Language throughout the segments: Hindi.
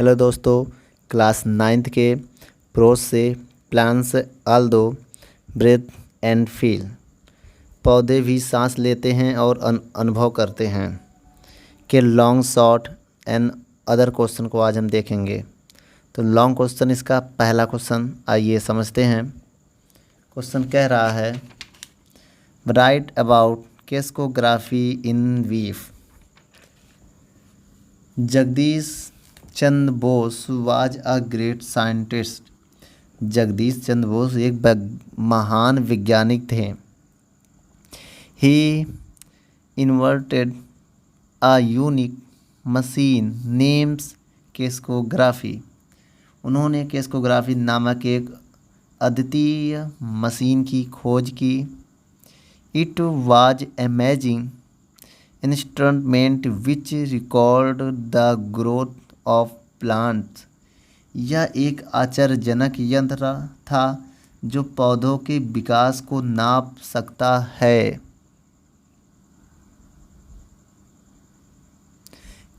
हेलो दोस्तों, क्लास 9th के प्रोज से plants although breathe and feel, पौधे भी सांस लेते हैं और अनुभव करते हैं के long short and other question को आज हम देखेंगे। तो लॉन्ग क्वेश्चन इसका पहला क्वेश्चन आइए समझते हैं। क्वेश्चन कह रहा है राइट अबाउट केस्कोग्राफी इन वीफ। Jagdish Chandra Bose was a great scientist. Jagdish Chandra Bose एक महान वैज्ञानिक थे। He invented a unique machine names crescography. उन्होंने केस्कोग्राफी नामक एक अद्वितीय मशीन की खोज की। It was amazing instrument which record the growth of plants. यह एक आश्चर्यजनक यंत्र था जो पौधों के विकास को नाप सकता है।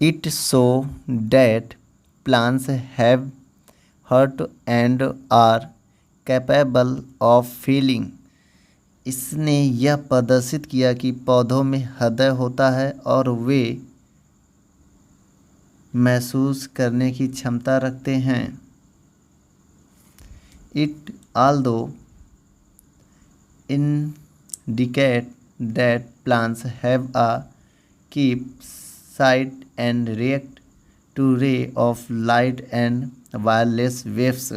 It show that plants have heart and are capable of feeling. इसने यह प्रदर्शित किया कि पौधों में हृदय होता है और वे महसूस करने की क्षमता रखते हैं। It Aldous indicate that plants have a keep sight and react to ray of light and wireless waves।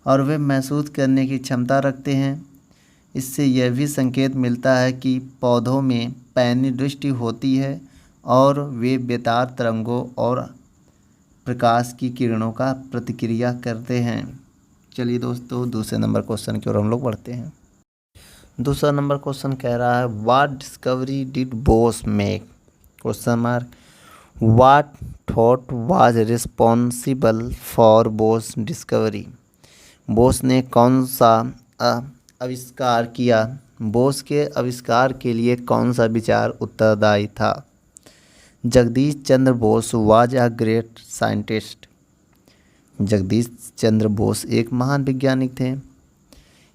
और वे महसूस करने की क्षमता रखते हैं। इससे यह भी संकेत मिलता है कि पौधों में पैनी दृष्टि होती है और वे बेतार तरंगों और प्रकाश की किरणों का प्रतिक्रिया करते हैं। चलिए दोस्तों, दूसरे नंबर क्वेश्चन की ओर हम लोग बढ़ते हैं। दूसरा नंबर क्वेश्चन कह रहा है what discovery did Bose make? Question mark. What thought was responsible for Bose discovery? Bose ने कौन सा आविष्कार किया? बोस के आविष्कार के लिए कौन सा विचार उत्तरदायी था? Jagdish Chandra Bose was a great scientist. Jagdish Chandra Bose एक महान वैज्ञानिक थे।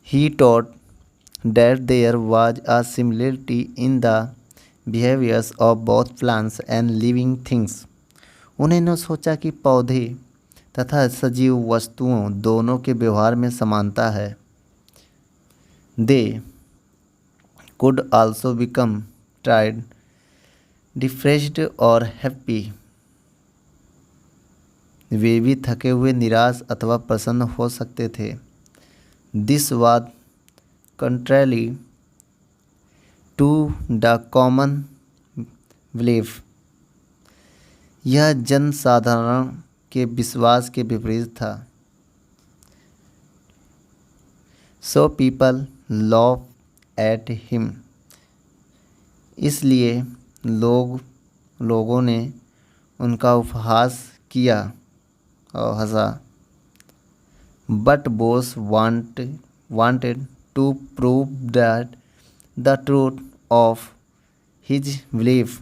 He thought that there was a similarity in the behaviours of both plants and living things. उन्होंने सोचा कि पौधे तथा सजीव वस्तुओं दोनों के व्यवहार में समानता है। They could also become tired, depressed और हैप्पी। वे भी थके हुए, निराश अथवा प्रसन्न हो सकते थे। This was contrary to the common belief. यह जन साधारण के विश्वास के विपरीत था। So people laugh at him. इसलिए लोगों ने उनका उपहास किया और हंसा। But Bose wanted to prove that the truth of his belief.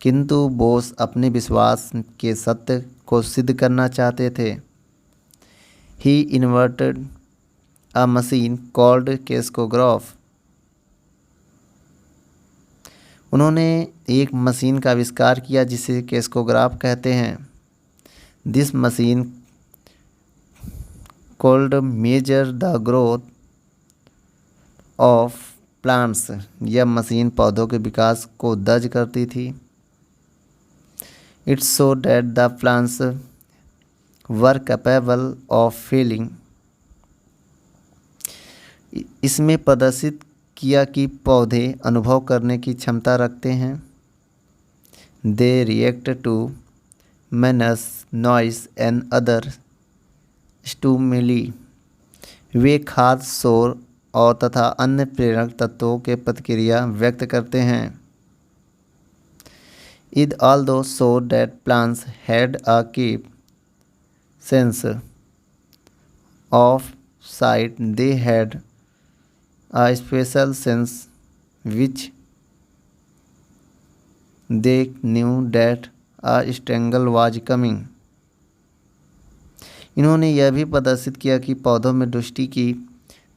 किंतु बोस अपने विश्वास के सत्य को सिद्ध करना चाहते थे। He invented a machine called केस्कोग्राफ। उन्होंने एक मशीन का आविष्कार किया जिसे केस्कोग्राफ कहते हैं। This machine called measure the growth of plants. यह मशीन पौधों के विकास को दर्ज करती थी। It showed that the plants were capable of feeling। इसमें प्रदर्शित किया कि पौधे अनुभव करने की क्षमता रखते हैं। They react to manners, noise and other stimuli। वे खाद, शोर और तथा अन्य प्रेरक तत्वों के प्रतिक्रिया व्यक्त करते हैं। It also showed that plants had a keen sense of sight। They had a special sense which they knew that a struggle was coming. इन्होंने यह भी प्रदर्शित किया कि पौधों में दृष्टि की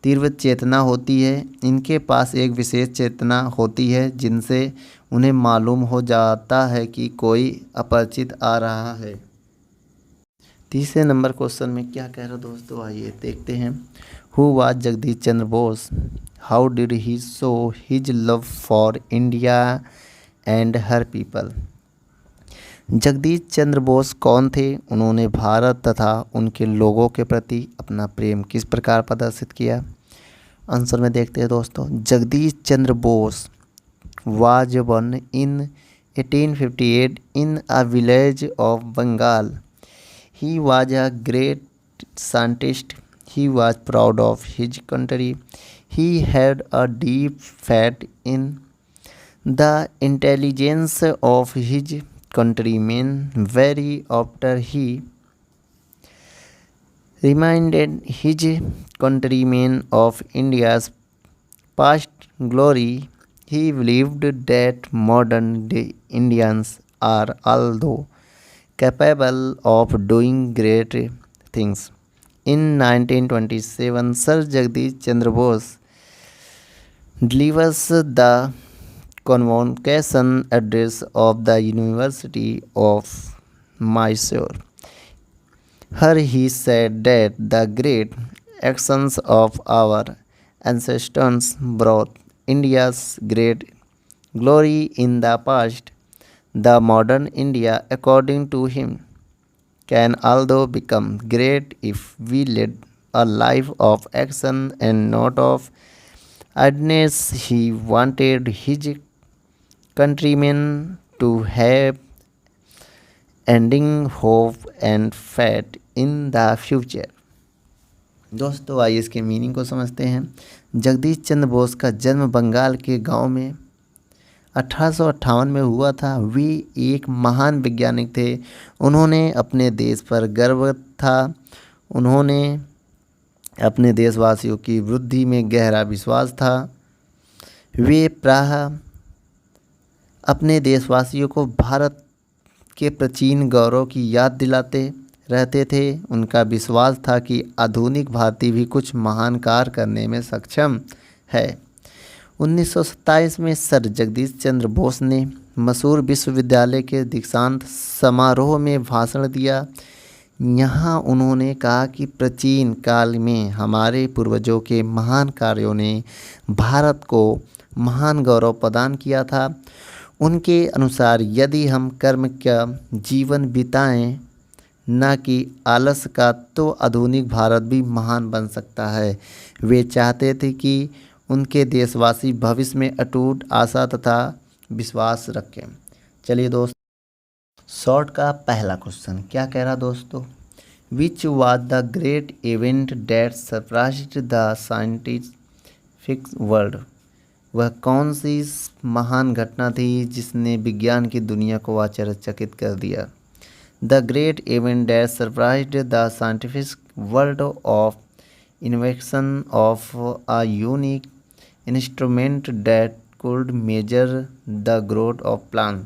तीव्र चेतना होती है। इनके पास एक विशेष चेतना होती है जिनसे उन्हें मालूम हो जाता है कि कोई अपरिचित आ रहा है। तीसरे नंबर क्वेश्चन में क्या कह रहा है दोस्तों, आइए देखते हैं। Who was Jagdish Chandra Bose? How did he show his love for India and her people? Jagdish Chandra Bose कौन थे? उन्होंने भारत तथा उनके लोगों के प्रति अपना प्रेम किस प्रकार प्रदर्शित किया? आंसर में देखते हैं दोस्तों। Jagdish Chandra Bose was born in 1858 in a village of Bengal. He was a great scientist. He was proud of his country. He had a deep faith in the intelligence of his countrymen. Very after he reminded his countrymen of India's past glory. He believed that modern day Indians are although capable of doing great things. In 1927, Sir Jagdish Chandra Bose delivers the convocation address of the University of Mysore. Here he said that the great actions of our ancestors brought India's great glory in the past. The modern India, according to him, can although become great if we lead a life of action and not of idleness. He wanted his countrymen to have ending hope and faith in the future. दोस्तों आइए इसके मीनिंग को समझते हैं। जगदीश चंद्र बोस का जन्म बंगाल के गांव में 1858 में हुआ था। वे एक महान वैज्ञानिक थे। उन्होंने अपने देश पर गर्व था। उन्होंने अपने देशवासियों की वृद्धि में गहरा विश्वास था। वे प्रायः अपने देशवासियों को भारत के प्राचीन गौरव की याद दिलाते रहते थे। उनका विश्वास था कि आधुनिक भारतीय भी कुछ महान कार्य करने में सक्षम है। 1927 में सर जगदीश चंद्र बोस ने मैसूर विश्वविद्यालय के दीक्षांत समारोह में भाषण दिया। यहाँ उन्होंने कहा कि प्राचीन काल में हमारे पूर्वजों के महान कार्यों ने भारत को महान गौरव प्रदान किया था। उनके अनुसार यदि हम कर्म का जीवन बिताएं न कि आलस का, तो आधुनिक भारत भी महान बन सकता है। वे चाहते थे कि उनके देशवासी भविष्य में अटूट आशा तथा विश्वास रखें। चलिए दोस्त, शॉर्ट का पहला क्वेश्चन क्या कह रहा दोस्तों, which was the great event that surprised the scientific world? वह कौन सी महान घटना थी जिसने विज्ञान की दुनिया को आश्चर्यचकित कर दिया? The great event that surprised the scientific world of invention of a unique instrument that could measure the growth of plants.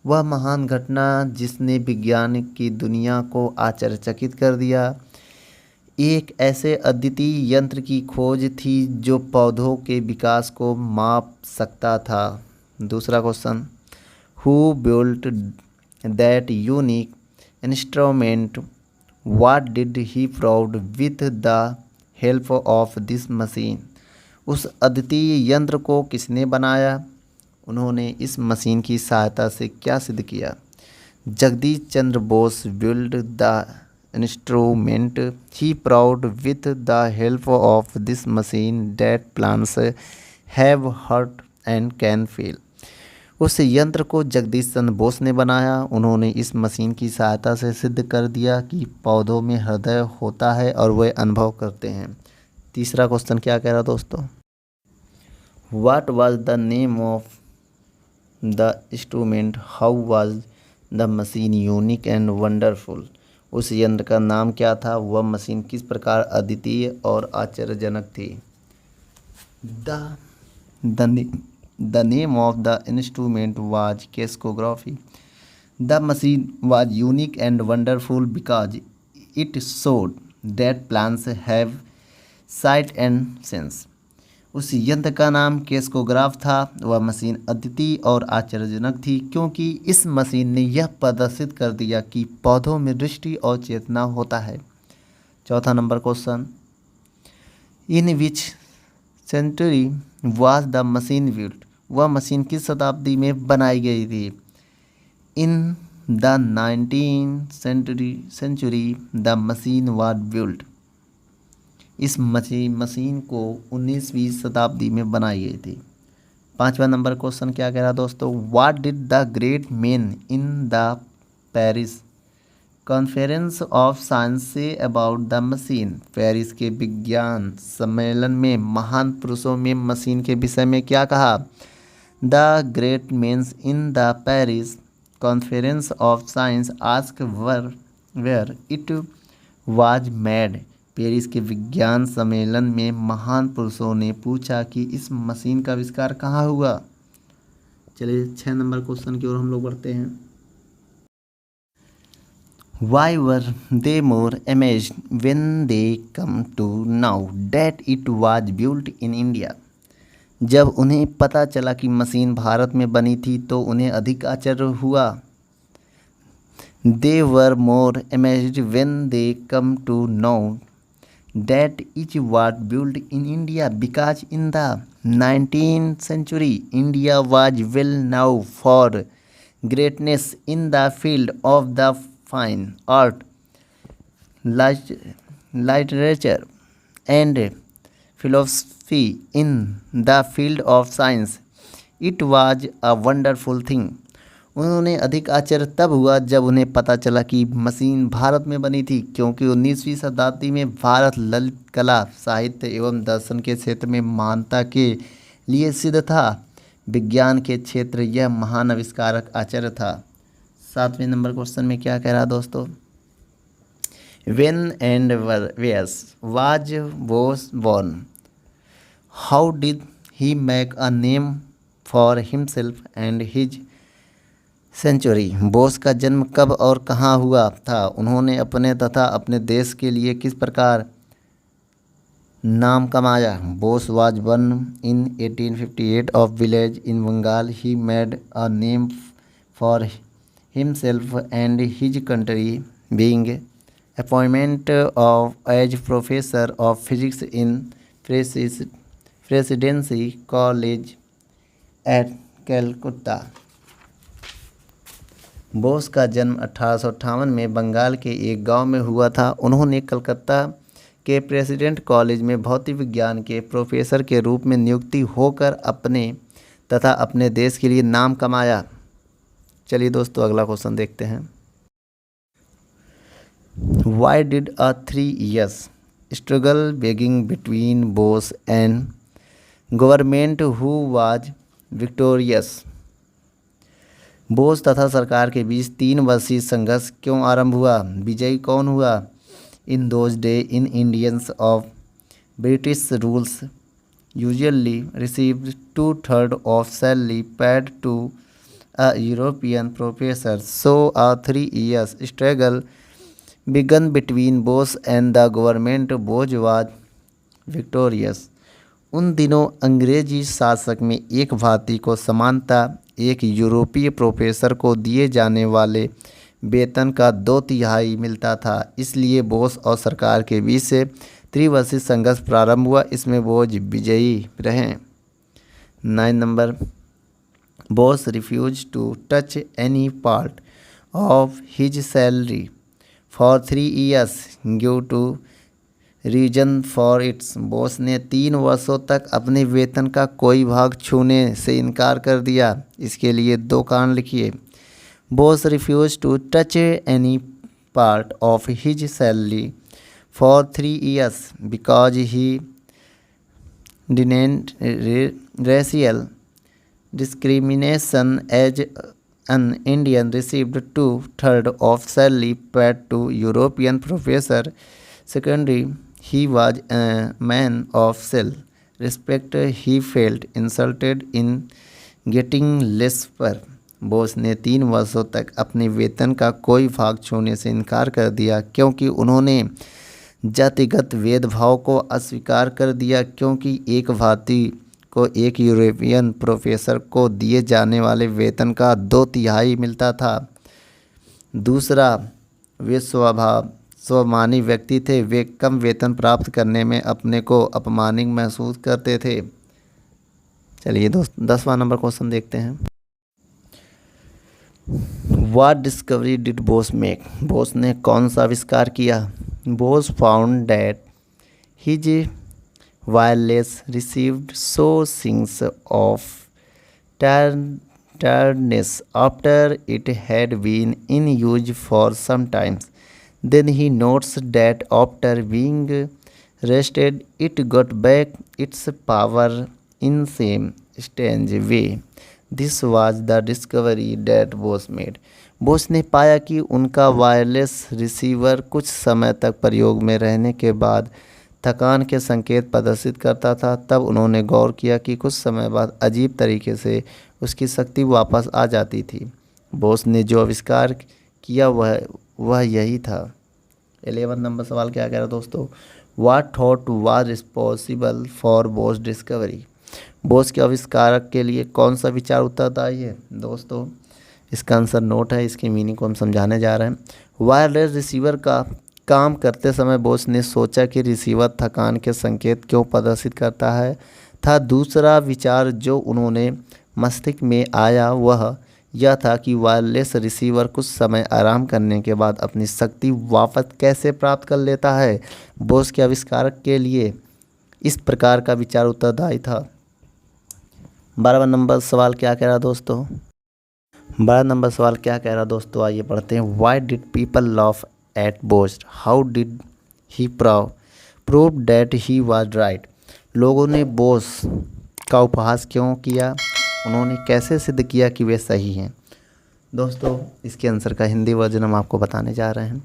वह महान घटना जिसने विज्ञान की दुनिया को आश्चर्यचकित कर दिया, एक ऐसे अद्वितीय यंत्र की खोज थी जो पौधों के विकास को माप सकता था। दूसरा question, who built that unique instrument? What did he prove with the help of this machine? उस अद्वितीय यंत्र को किसने बनाया? उन्होंने इस मशीन की सहायता से क्या सिद्ध किया? Jagdish Chandra Bose build the instrument he proved with the help of this machine that plants have heart and can feel. उस यंत्र को जगदीश चंद्र बोस ने बनाया। उन्होंने इस मशीन की सहायता से सिद्ध कर दिया कि पौधों में हृदय होता है और वे अनुभव करते हैं। तीसरा क्वेश्चन क्या कह रहा दोस्तों, what was the name of the instrument? How was the machine unique and wonderful? उस यंत्र का नाम क्या था? वह मशीन किस प्रकार अद्वितीय और आश्चर्यजनक थी? The name of the instrument was cascography. The machine was unique and wonderful because it showed that plants have sight and sense. उस यंत्र का नाम केस्कोग्राफ था। वह मशीन अद्वितीय और आश्चर्यजनक थी क्योंकि इस मशीन ने यह प्रदर्शित कर दिया कि पौधों में दृष्टि और चेतना होता है। चौथा number question, in which century was the machine built. वह मशीन किस शताब्दी में बनाई गई थी? In the 19th century the machine was built. इस मशीन को 19वीं शताब्दी में बनाई गई थी। पांचवा नंबर क्वेश्चन क्या कह रहा दोस्तों, what did the great man in the Paris conference of science say about the machine. Paris के विज्ञान सम्मेलन में महान पुरुषों में मशीन के विषय में क्या कहा? The great mens in the Paris conference of science ask where it was made. Paris के विज्ञान सम्मेलन में महान पुरुषों ने पूछा कि इस मशीन का आविष्कार कहाँ हुआ। चलिए 6 नंबर क्वेश्चन की ओर हम लोग बढ़ते हैं। Why were they more amazed when they come to know that it was built in India? जब उन्हें पता चला कि मशीन भारत में बनी थी तो उन्हें अधिक आश्चर्य हुआ। They were more amazed when they come to know that it was built in India because in the 19th century India was well known for greatness in the field of the fine art, literature and philosophy. In the field of science it was a wonderful thing. उन्होंने अधिक आश्चर्य तब हुआ जब उन्हें पता चला कि मशीन भारत में बनी थी क्योंकि 19वीं शताब्दी में भारत ललित कला, साहित्य एवं दर्शन के क्षेत्र में महानता के लिए सिद्ध था। विज्ञान के क्षेत्र यह महान आविष्कारक आश्चर्य था। 7वें नंबर क्वेश्चन में क्या कह रहा दोस्तों, When and where was Bose born? How did he make a name for himself and his century. Bose का जन्म कब और कहाँ हुआ था? उन्होंने अपने तथा अपने देश के लिए किस प्रकार नाम कमाया? Bose was born in 1858 of village in Bengal. He made a name for himself and his country being appointment of as professor of physics in Presidency College at Calcutta. Bose का जन्म 1858 में बंगाल के एक गांव में हुआ था। उन्होंने कलकत्ता के प्रेसिडेंट कॉलेज में भौतिक विज्ञान के प्रोफेसर के रूप में नियुक्ति होकर अपने तथा अपने देश के लिए नाम कमाया। चलिए दोस्तों अगला क्वेश्चन देखते हैं। Why did a 3 years struggle begging between Bose and government who was victorious. Bose तथा सरकार के बीच 3 वर्षीय संघर्ष क्यों आरंभ हुआ? विजयी कौन हुआ? In those day in Indians of British rules usually received 2/3 of salary paid to a European professor. So a 3 years struggle began between Bose and the government. Bose was victorious. उन दिनों अंग्रेजी शासक में एक भारतीय को समानता एक यूरोपीय प्रोफेसर को दिए जाने वाले वेतन का 2/3 मिलता था। इसलिए बोस और सरकार के बीच से त्रिवर्षीय संघर्ष प्रारंभ हुआ। इसमें बोस विजयी रहे। 9 number, Bose refuse to touch any part of his salary for 3 years due to reason for its. Bose ने 3 वर्षों तक अपने वेतन का कोई भाग छूने से इनकार कर दिया। इसके लिए 2 कारण लिखिए। Bose refuse to touch any part of his salary for 3 years because he didn't racial discrimination as an Indian received 2/3 of salary paid to European professor. Secondly, he was a man of self respect he felt insulted in getting less पर बोस ने 3 वर्षों तक अपने वेतन का कोई भाग छूने से इनकार कर दिया क्योंकि उन्होंने जातिगत भेदभाव को अस्वीकार कर दिया, क्योंकि एक भारतीय को एक यूरोपियन प्रोफेसर को दिए जाने वाले वेतन का 2/3 मिलता था। दूसरा, वे स्वाभिमानी व्यक्ति थे, वे कम वेतन प्राप्त करने में अपने को अपमानित महसूस करते थे। चलिए दोस्त 10वां नंबर क्वेश्चन देखते हैं। What discovery did Bose make? Bose ने कौन सा आविष्कार किया? Bose found that his wireless received so signs of tiredness after it had been in use for some time. Then he notes that after being rested, it got back its power in same strange way. This was the discovery that Bose made. Bose ने पाया कि उनका वायरलेस रिसीवर कुछ समय तक प्रयोग में रहने के बाद थकान के संकेत प्रदर्शित करता था। तब उन्होंने गौर किया कि कुछ समय बाद अजीब तरीके से उसकी शक्ति वापस आ जाती थी। बोस ने जो आविष्कार किया वह यही था। 11 नंबर सवाल क्या कह रहा है दोस्तों? What thought was responsible for Bose discovery? Bose के आविष्कारक के लिए कौन सा विचार उत्तरदायी है? दोस्तों इसका आंसर नोट है, इसकी मीनिंग को हम समझाने जा रहे हैं। वायरलेस रिसीवर का काम करते समय बोस ने सोचा कि रिसीवर थकान के संकेत क्यों प्रदर्शित करता है था। दूसरा विचार जो उन्होंने मस्तिष्क में आया वह यह था कि वायरलेस रिसीवर कुछ समय आराम करने के बाद अपनी शक्ति वापस कैसे प्राप्त कर लेता है। बोस के आविष्कारक के लिए इस प्रकार का विचार उत्तरदायी था। 12वां नंबर सवाल क्या कह रहा दोस्तों? 12 नंबर सवाल क्या कह रहा दोस्तों, आइए पढ़ते हैं। Why did people laugh at Bose? How did he prove that he was right? लोगों ने बोस का उपहास क्यों किया? उन्होंने कैसे सिद्ध किया कि वे सही हैं? दोस्तों इसके आंसर का हिंदी वर्जन हम आपको बताने जा रहे हैं।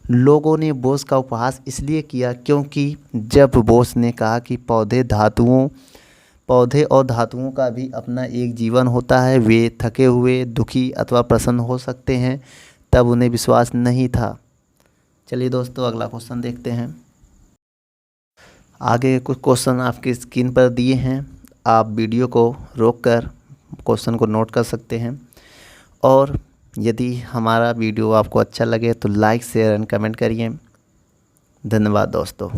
लोगों ने बोस का उपहास इसलिए किया क्योंकि जब बोस ने कहा कि पौधे और धातुओं का भी अपना एक जीवन होता है, वे थके हुए, दुखी अथवा प्रसन्न हो सकते हैं, तब उन्हें विश्वास नहीं था। चलिए दोस्तों अगला क्वेश्चन देखते हैं। आगे कुछ क्वेश्चन आपकी स्क्रीन पर दिए हैं, आप वीडियो को रोककर क्वेश्चन को नोट कर सकते हैं। और यदि हमारा वीडियो आपको अच्छा लगे तो लाइक शेयर एंड कमेंट करिए। धन्यवाद दोस्तों।